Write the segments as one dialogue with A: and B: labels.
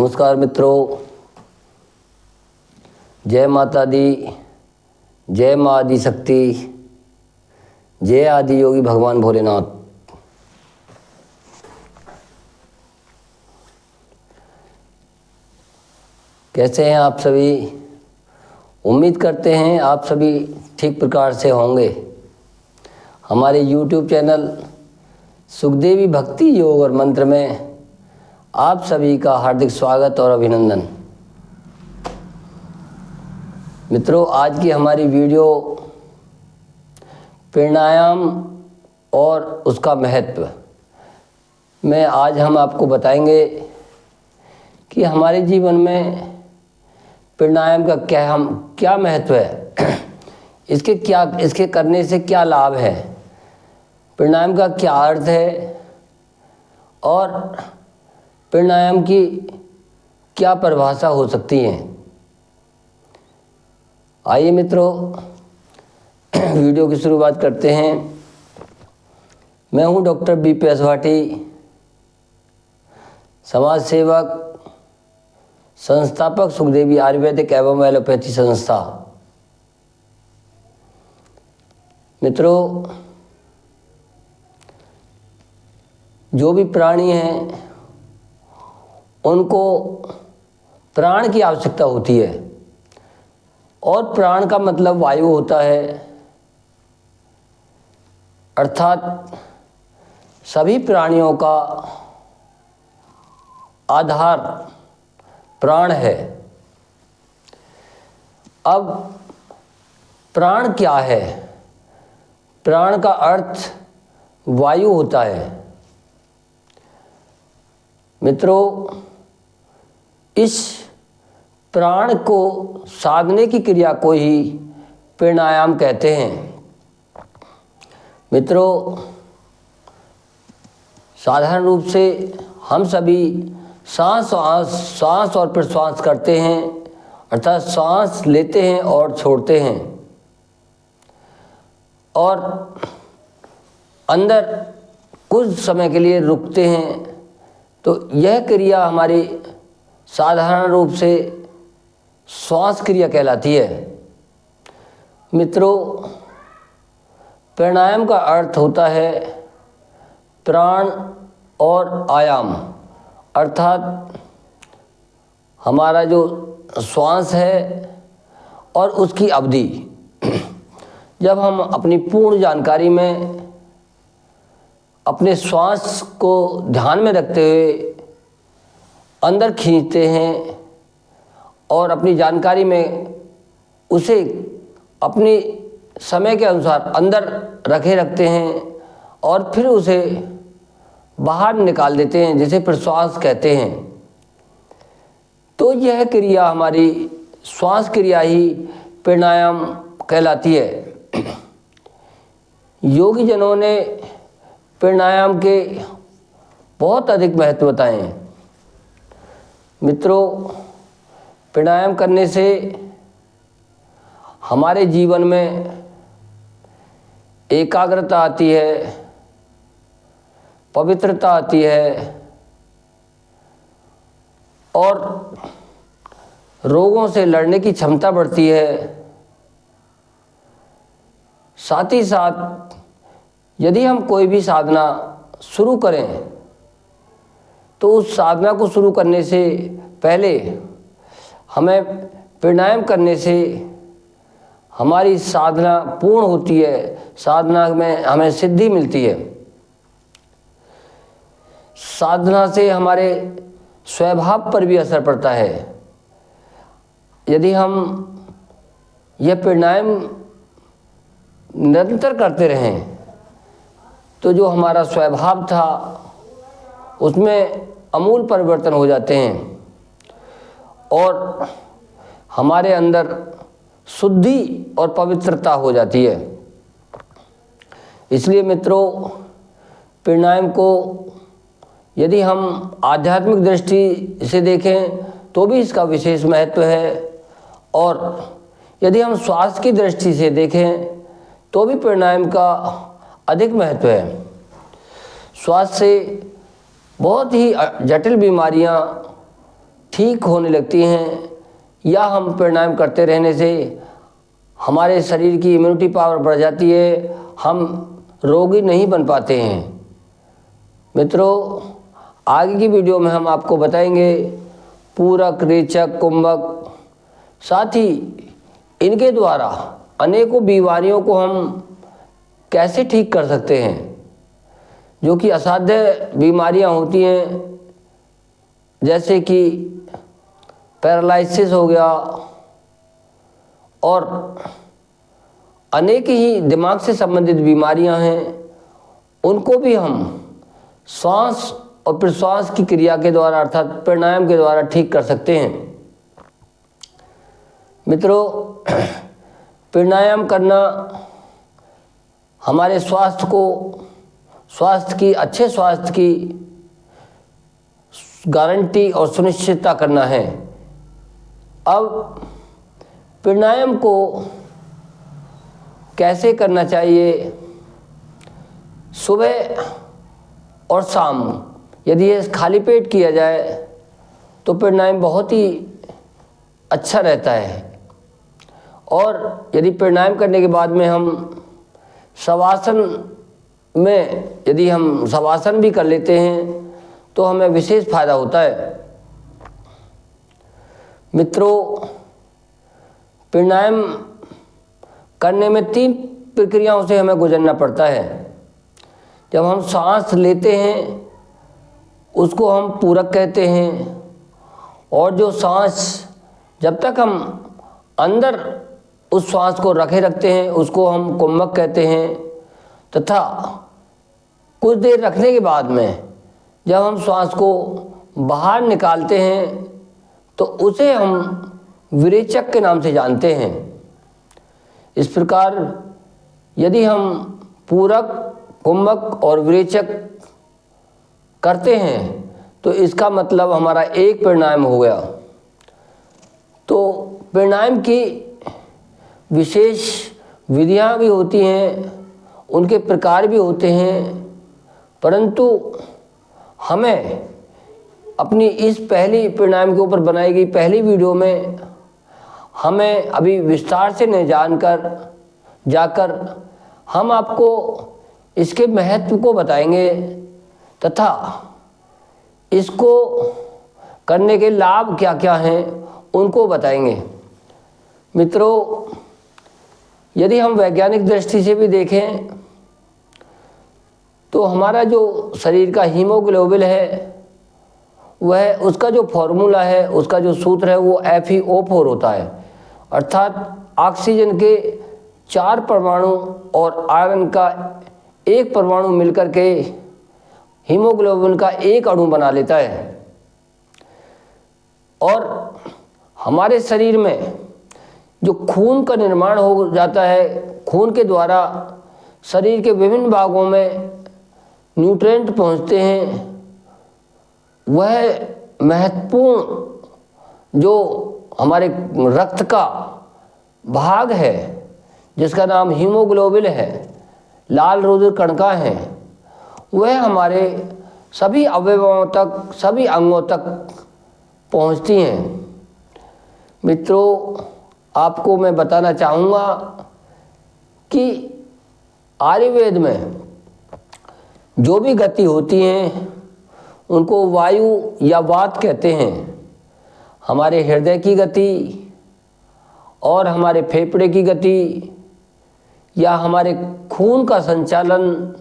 A: नमस्कार मित्रों, जय माता दी, जय माँ आदि शक्ति, जय आदि योगी भगवान भोलेनाथ। कैसे हैं आप सभी? उम्मीद करते हैं आप सभी ठीक प्रकार से होंगे। हमारे YouTube चैनल सुखदेवी भक्ति योग और मंत्र में आप सभी का हार्दिक स्वागत और अभिनंदन। मित्रों, आज की हमारी वीडियो प्राणायाम और उसका महत्व में आज हम आपको बताएंगे कि हमारे जीवन में प्राणायाम का क्या महत्व है, इसके करने से क्या लाभ है, प्राणायाम का क्या अर्थ है और प्राणायाम की क्या परिभाषा हो सकती है। आइए मित्रों, वीडियो की शुरुआत करते हैं। मैं हूं डॉक्टर बीपी असवाटी, समाज सेवक, संस्थापक सुखदेवी आयुर्वेदिक एवं एलोपैथी संस्था। मित्रों, जो भी प्राणी हैं उनको प्राण की आवश्यकता होती है और प्राण का मतलब वायु होता है, अर्थात सभी प्राणियों का आधार प्राण है। अब प्राण क्या है? प्राण का अर्थ वायु होता है। मित्रों, इस प्राण को साधने की क्रिया को ही प्राणायाम कहते हैं। मित्रों, साधारण रूप से हम सभी सांस और प्रश्वास करते हैं, अर्थात सांस लेते हैं और छोड़ते हैं और अंदर कुछ समय के लिए रुकते हैं। तो यह क्रिया हमारी साधारण रूप से श्वास क्रिया कहलाती है। मित्रों, प्राणायाम का अर्थ होता है प्राण और आयाम, अर्थात हमारा जो श्वास है और उसकी अवधि। जब हम अपनी पूर्ण जानकारी में अपने श्वास को ध्यान में रखते हुए अंदर खींचते हैं और अपनी जानकारी में उसे अपनी समय के अनुसार अंदर रखते हैं और फिर उसे बाहर निकाल देते हैं, जिसे प्रश्वास कहते हैं। तो यह क्रिया हमारी श्वास क्रिया ही प्राणायाम कहलाती है। योगी जनों ने प्राणायाम के बहुत अधिक महत्व बताए हैं। मित्रों, प्राणायाम करने से हमारे जीवन में एकाग्रता आती है, पवित्रता आती है और रोगों से लड़ने की क्षमता बढ़ती है। साथ ही साथ यदि हम कोई भी साधना शुरू करें तो उस साधना को शुरू करने से पहले हमें प्राणायाम करने से हमारी साधना पूर्ण होती है, साधना में हमें सिद्धि मिलती है। साधना से हमारे स्वभाव पर भी असर पड़ता है। यदि हम यह प्राणायाम निरंतर करते रहें तो जो हमारा स्वभाव था उसमें आमूल परिवर्तन हो जाते हैं और हमारे अंदर शुद्धि और पवित्रता हो जाती है। इसलिए मित्रों, प्राणायाम को यदि हम आध्यात्मिक दृष्टि से देखें तो भी इसका विशेष महत्व है और यदि हम स्वास्थ्य की दृष्टि से देखें तो भी प्राणायाम का अधिक महत्व है। स्वास्थ्य से बहुत ही जटिल बीमारियां ठीक होने लगती हैं, या हम प्राणायाम करते रहने से हमारे शरीर की इम्यूनिटी पावर बढ़ जाती है, हम रोगी नहीं बन पाते हैं। मित्रों, आगे की वीडियो में हम आपको बताएंगे पूरक, रेचक, कुंभक, साथ ही इनके द्वारा अनेकों बीमारियों को हम कैसे ठीक कर सकते हैं, जो कि असाध्य बीमारियां होती हैं, जैसे कि पैरालिसिस हो गया और अनेक ही दिमाग से संबंधित बीमारियां हैं, उनको भी हम श्वास और प्रश्वास की क्रिया के द्वारा अर्थात प्राणायाम के द्वारा ठीक कर सकते हैं। मित्रों, प्राणायाम करना हमारे अच्छे स्वास्थ्य की गारंटी और सुनिश्चितता करना है। अब प्राणायाम को कैसे करना चाहिए? सुबह और शाम यदि ये खाली पेट किया जाए तो प्राणायाम बहुत ही अच्छा रहता है। और यदि प्राणायाम करने के बाद में हम शवासन भी कर लेते हैं तो हमें विशेष फायदा होता है। मित्रों, प्राणायाम करने में 3 प्रक्रियाओं से हमें गुजरना पड़ता है। जब हम सांस लेते हैं उसको हम पूरक कहते हैं, और जो सांस जब तक हम अंदर उस श्वास को रखते हैं उसको हम कुंभक कहते हैं, तथा कुछ देर रखने के बाद में जब हम श्वास को बाहर निकालते हैं तो उसे हम विरेचक के नाम से जानते हैं। इस प्रकार यदि हम पूरक, कुंभक और विरेचक करते हैं तो इसका मतलब हमारा एक प्राणायाम हो गया। तो प्राणायाम की विशेष विधियां भी होती हैं, उनके प्रकार भी होते हैं, परंतु हमें अपनी इस पहली प्राणायाम के ऊपर बनाई गई पहली वीडियो में हमें अभी विस्तार से न जाकर हम आपको इसके महत्व को बताएंगे तथा इसको करने के लाभ क्या क्या हैं उनको बताएंगे। मित्रों, यदि हम वैज्ञानिक दृष्टि से भी देखें तो हमारा जो शरीर का हीमोग्लोबिन है वह उसका जो फॉर्मूला है, उसका जो सूत्र है वो FeO4 होता है, अर्थात ऑक्सीजन के 4 परमाणु और आयरन का 1 परमाणु मिलकर के हीमोग्लोबिन का एक अणु बना लेता है। और हमारे शरीर में जो खून का निर्माण हो जाता है, खून के द्वारा शरीर के विभिन्न भागों में न्यूट्रिएंट पहुंचते हैं, वह महत्वपूर्ण जो हमारे रक्त का भाग है जिसका नाम हीमोग्लोबिन है, लाल रुधिर कणिका हैं, वह हमारे सभी अवयवों तक, सभी अंगों तक पहुंचती हैं। मित्रों, आपको मैं बताना चाहूँगा कि आयुर्वेद में जो भी गति होती हैं उनको वायु या वात कहते हैं। हमारे हृदय की गति और हमारे फेफड़े की गति या हमारे खून का संचालन,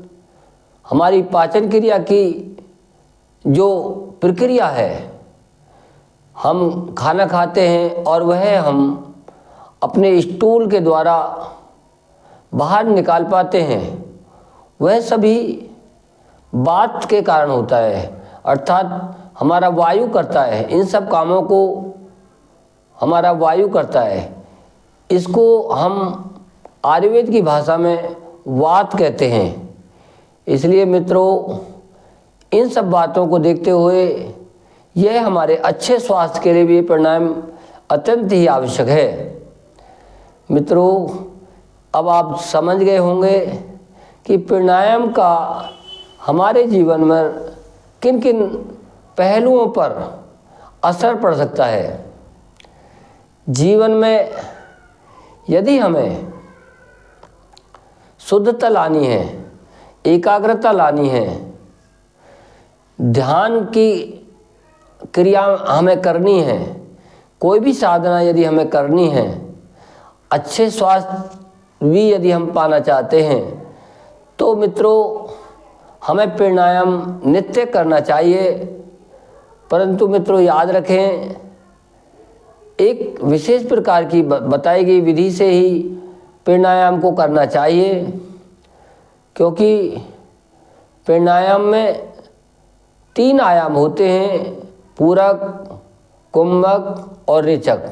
A: हमारी पाचन क्रिया की जो प्रक्रिया है, हम खाना खाते हैं और वह हम अपने स्टूल के द्वारा बाहर निकाल पाते हैं, वह सभी वात के कारण होता है, अर्थात हमारा वायु करता है। इन सब कामों को हमारा वायु करता है। इसको हम आयुर्वेद की भाषा में वात कहते हैं। इसलिए मित्रों, इन सब बातों को देखते हुए यह हमारे अच्छे स्वास्थ्य के लिए भी प्राणायाम अत्यंत ही आवश्यक है। मित्रों, अब आप समझ गए होंगे कि प्राणायाम का हमारे जीवन में किन किन पहलुओं पर असर पड़ सकता है। जीवन में यदि हमें शुद्धता लानी है, एकाग्रता लानी है, ध्यान की क्रिया हमें करनी है, कोई भी साधना यदि हमें करनी है, अच्छे स्वास्थ्य भी यदि हम पाना चाहते हैं, तो मित्रों हमें प्राणायाम नित्य करना चाहिए। परंतु मित्रों याद रखें, एक विशेष प्रकार की बताई गई विधि से ही प्राणायाम को करना चाहिए, क्योंकि प्राणायाम में 3 आयाम होते हैं, पूरक, कुंभक और रेचक।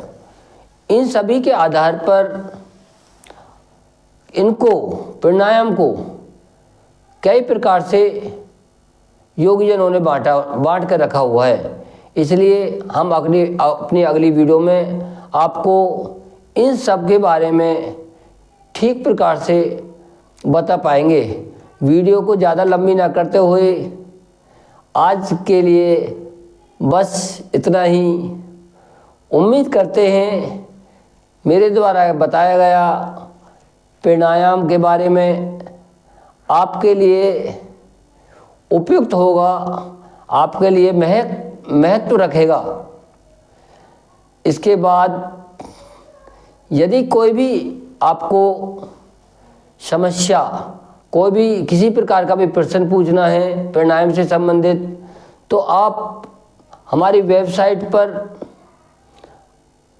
A: इन सभी के आधार पर इनको प्राणायाम को कई प्रकार से योगीजनों ने बांट कर रखा हुआ है। इसलिए हम अपनी अगली वीडियो में आपको इन सब के बारे में ठीक प्रकार से बता पाएंगे। वीडियो को ज़्यादा लंबी ना करते हुए आज के लिए बस इतना ही। उम्मीद करते हैं मेरे द्वारा बताया गया प्राणायाम के बारे में आपके लिए उपयुक्त होगा, आपके लिए महत्व रखेगा। इसके बाद यदि कोई भी आपको समस्या, कोई भी किसी प्रकार का भी प्रश्न पूछना है प्राणायाम से संबंधित, तो आप हमारी वेबसाइट पर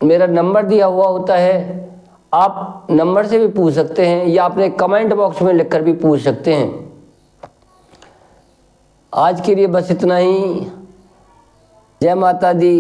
A: मेरा नंबर दिया हुआ होता है, आप नंबर से भी पूछ सकते हैं या अपने कमेंट बॉक्स में लिखकर भी पूछ सकते हैं। आज के लिए बस इतना ही। जय माता दी।